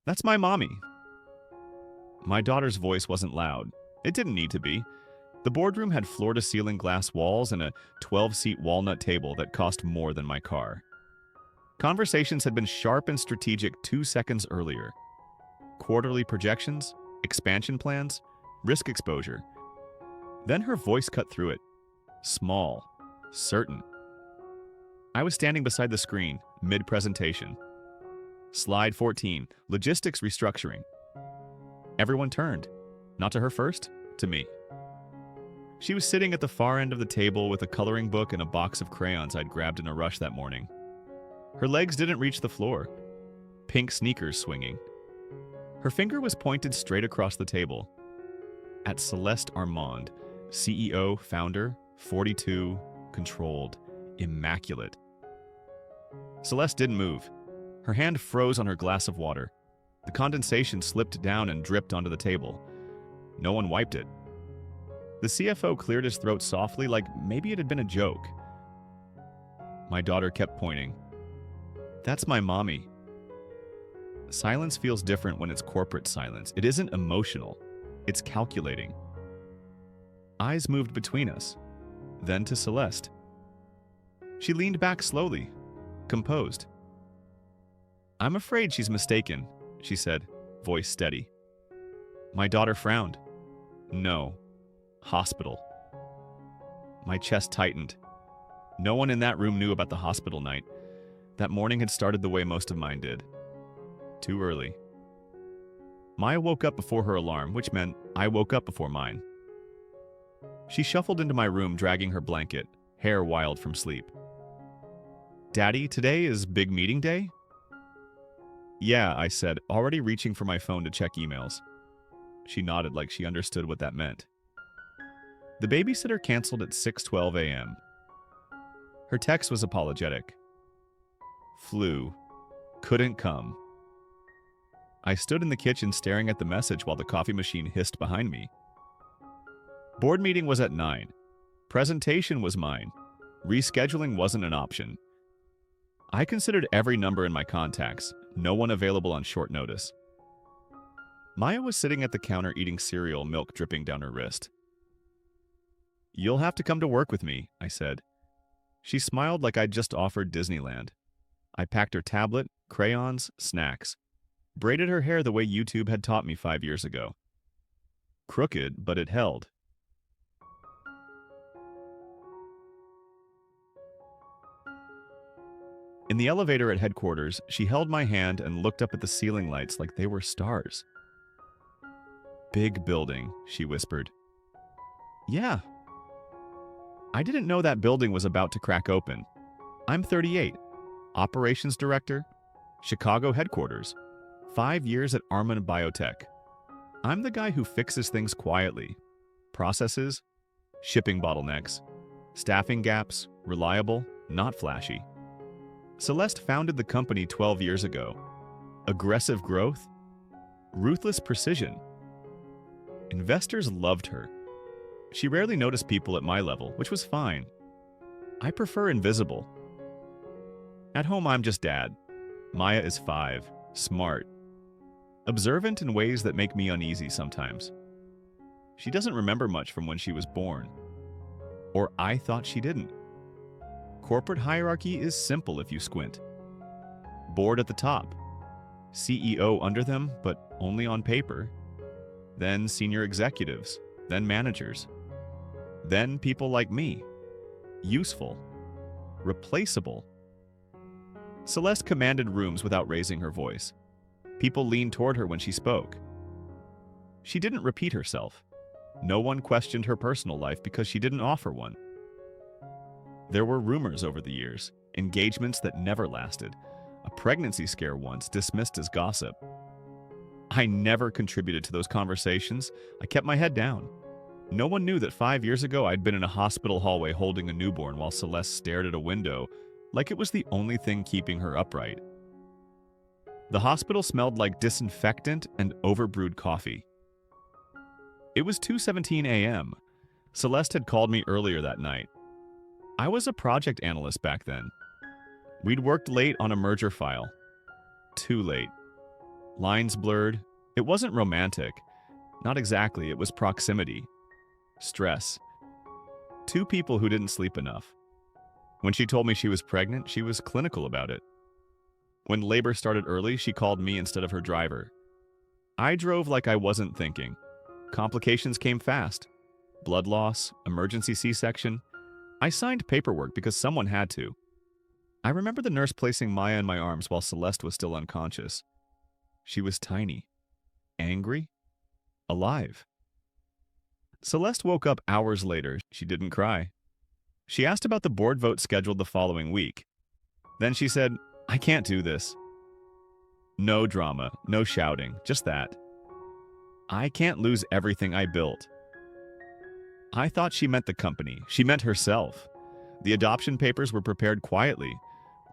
That's my mommy. My daughter's voice wasn't loud. It didn't need to be. The boardroom had floor-to-ceiling glass walls and a 12-seat walnut table that cost more than my car. Conversations had been sharp and strategic 2 seconds earlier. Quarterly projections, expansion plans, risk exposure. Then her voice cut through it. Small, certain. I was standing beside the screen, mid-presentation. Slide 14, logistics restructuring. Everyone turned. Not to her first, to me. She was sitting at the far end of the table with a coloring book and a box of crayons I'd grabbed in a rush that morning. Her legs didn't reach the floor. Pink sneakers swinging. Her finger was pointed straight across the table. At Celeste Armand, CEO, founder, 42, controlled, immaculate. Celeste didn't move. Her hand froze on her glass of water. The condensation slipped down and dripped onto the table. No one wiped it. The CFO cleared his throat softly, like maybe it had been a joke. My daughter kept pointing. That's my mommy. Silence feels different when it's corporate silence. It isn't emotional. It's calculating. Eyes moved between us, then to Celeste. She leaned back slowly, composed. I'm afraid she's mistaken, she said, voice steady. My daughter frowned. No. Hospital. My chest tightened. No one in that room knew about the hospital night. That morning had started the way most of mine did. Too early. Maya woke up before her alarm, which meant I woke up before mine. She shuffled into my room, dragging her blanket, hair wild from sleep. Daddy, today is big meeting day? Yeah, I said, already reaching for my phone to check emails. She nodded like she understood what that meant. The babysitter canceled at 6:12 a.m. Her text was apologetic. Flu. Couldn't come. I stood in the kitchen staring at the message while the coffee machine hissed behind me. Board meeting was at 9. Presentation was mine. Rescheduling wasn't an option. I considered every number in my contacts, no one available on short notice. Maya was sitting at the counter eating cereal, milk dripping down her wrist. You'll have to come to work with me, I said. She smiled like I'd just offered Disneyland. I packed her tablet, crayons, snacks. Braided her hair the way YouTube had taught me 5 years ago. Crooked, but it held. In the elevator at headquarters, she held my hand and looked up at the ceiling lights like they were stars. Big building, she whispered. Yeah. I didn't know that building was about to crack open. I'm 38, operations director, Chicago headquarters, 5 years at Arman Biotech. I'm the guy who fixes things quietly. Processes, shipping bottlenecks, staffing gaps, reliable, not flashy. Celeste founded the company 12 years ago. Aggressive growth, ruthless precision. Investors loved her. She rarely noticed people at my level, which was fine. I prefer invisible. At home, I'm just dad. Maya is 5, smart, observant in ways that make me uneasy sometimes. She doesn't remember much from when she was born. Or I thought she didn't. Corporate hierarchy is simple if you squint. Board at the top. CEO under them, but only on paper. Then senior executives. Then managers. Then people like me. Useful. Replaceable. Celeste commanded rooms without raising her voice. People leaned toward her when she spoke. She didn't repeat herself. No one questioned her personal life because she didn't offer one. There were rumors over the years, engagements that never lasted, a pregnancy scare once dismissed as gossip. I never contributed to those conversations. I kept my head down. No one knew that 5 years ago I'd been in a hospital hallway holding a newborn while Celeste stared at a window like it was the only thing keeping her upright. The hospital smelled like disinfectant and overbrewed coffee. It was 2:17 a.m. Celeste had called me earlier that night. I was a project analyst back then. We'd worked late on a merger file. Too late. Lines blurred. It wasn't romantic. Not exactly, it was proximity. Stress. Two people who didn't sleep enough. When she told me she was pregnant, she was clinical about it. When labor started early, she called me instead of her driver. I drove like I wasn't thinking. Complications came fast. Blood loss, emergency C-section. I signed paperwork because someone had to. I remember the nurse placing Maya in my arms while Celeste was still unconscious. She was tiny, angry, alive. Celeste woke up hours later. She didn't cry. She asked about the board vote scheduled the following week. Then she said, "I can't do this." No drama, no shouting, just that. I can't lose everything I built. I thought she meant the company. She meant herself. The adoption papers were prepared quietly.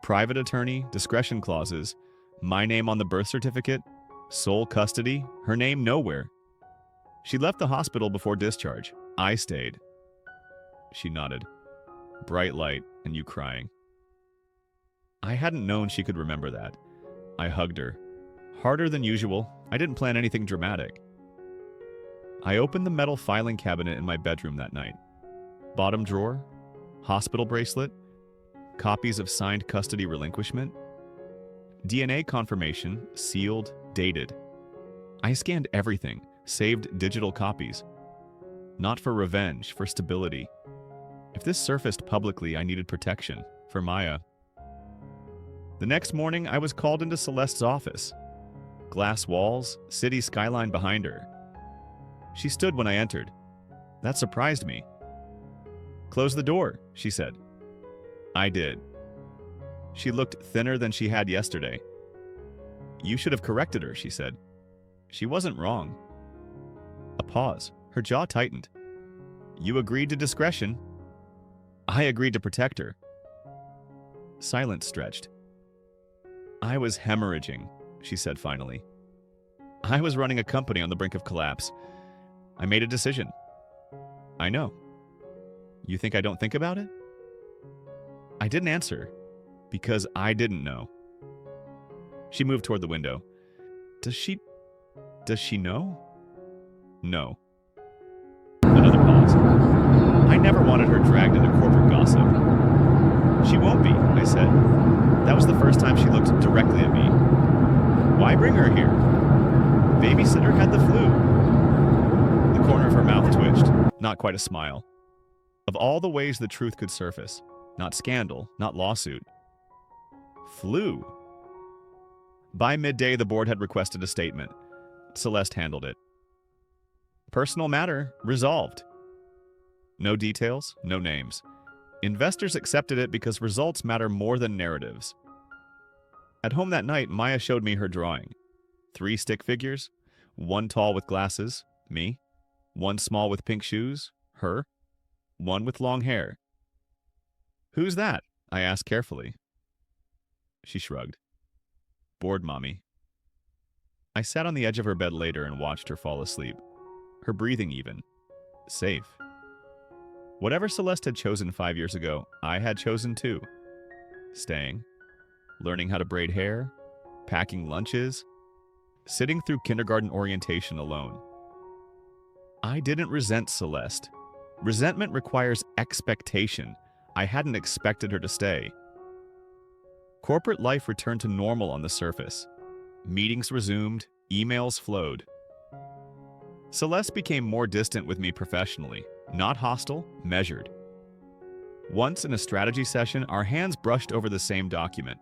Private attorney, discretion clauses, my name on the birth certificate, sole custody, her name nowhere. She left the hospital before discharge. I stayed. She nodded. Bright light and you crying. I hadn't known she could remember that. I hugged her. Harder than usual. I didn't plan anything dramatic. I opened the metal filing cabinet in my bedroom that night. Bottom drawer, hospital bracelet, copies of signed custody relinquishment, DNA confirmation, sealed, dated. I scanned everything, saved digital copies. Not for revenge, for stability. If this surfaced publicly, I needed protection, for Maya. The next morning, I was called into Celeste's office. Glass walls, city skyline behind her. She stood when I entered. That surprised me. "Close the door," she said. I did. She looked thinner than she had yesterday. "You should have corrected her," she said. She wasn't wrong. A pause. Her jaw tightened. "You agreed to discretion." I agreed to protect her. Silence stretched. "I was hemorrhaging," she said finally. "I was running a company on the brink of collapse. I made a decision." "I know. You think I don't think about it?" I didn't answer, because I didn't know. She moved toward the window. Does she know? No. Another pause. I never wanted her dragged into corporate gossip. "She won't be," I said. That was the first time she looked directly at me. "Why bring her here?" "Babysitter had the flu." The corner of her mouth twitched, not quite a smile. Of all the ways the truth could surface, not scandal, not lawsuit. Flu. By midday, the board had requested a statement. Celeste handled it. Personal matter, resolved. No details, no names. Investors accepted it because results matter more than narratives. At home that night, Maya showed me her drawing. 3 stick figures, 1 tall with glasses, me, 1 small with pink shoes, her, 1 with long hair. "Who's that?" I asked carefully. She shrugged. "Bored mommy." I sat on the edge of her bed later and watched her fall asleep. Her breathing even. Safe. Whatever Celeste had chosen 5 years ago, I had chosen too. Staying. Learning how to braid hair. Packing lunches. Sitting through kindergarten orientation alone. I didn't resent Celeste. Resentment requires expectation. I hadn't expected her to stay. Corporate life returned to normal on the surface. Meetings resumed, emails flowed. Celeste became more distant with me professionally, not hostile, measured. Once in a strategy session, our hands brushed over the same document.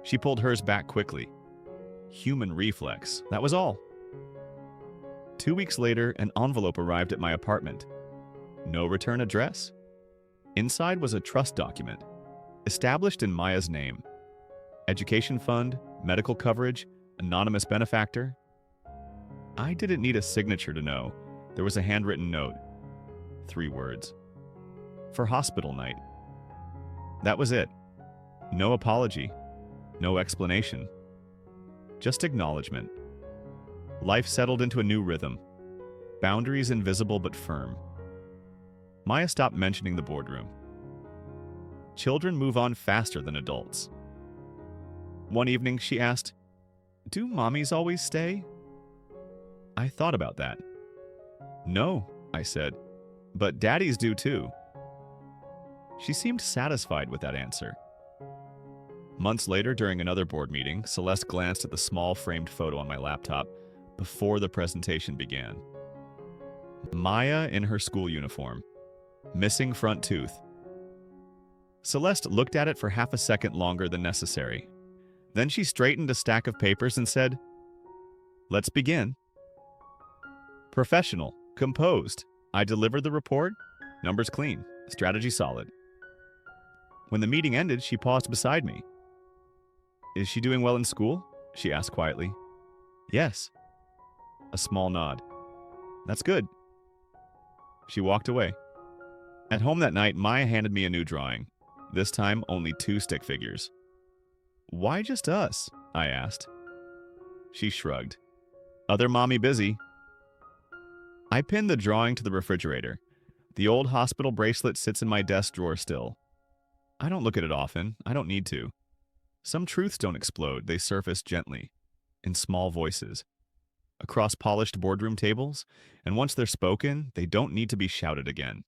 She pulled hers back quickly. Human reflex, that was all. 2 weeks later, an envelope arrived at my apartment. No return address. Inside was a trust document, established in Maya's name. Education fund, medical coverage, anonymous benefactor. I didn't need a signature to know. There was a handwritten note. 3 words. For hospital night. That was it. No apology. No explanation. Just acknowledgement. Life settled into a new rhythm. Boundaries invisible but firm. Maya stopped mentioning the boardroom. Children move on faster than adults. One evening, she asked, Do mommies always stay? I thought about that. No, I said, but daddies do too. She seemed satisfied with that answer. Months later, during another board meeting, Celeste glanced at the small framed photo on my laptop before the presentation began. Maya in her school uniform, missing front tooth. Celeste looked at it for half a second longer than necessary. Then she straightened a stack of papers and said, "Let's begin." Professional, composed. I delivered the report. Numbers clean. Strategy solid. When the meeting ended, she paused beside me. "Is she doing well in school?" she asked quietly. "Yes." A small nod. "That's good." She walked away. At home that night, Maya handed me a new drawing. This time, only 2 stick figures. "Why just us?" I asked. She shrugged. "Other mommy busy." I pinned the drawing to the refrigerator. The old hospital bracelet sits in my desk drawer still. I don't look at it often. I don't need to. Some truths don't explode. They surface gently, in small voices, across polished boardroom tables, and once they're spoken, they don't need to be shouted again.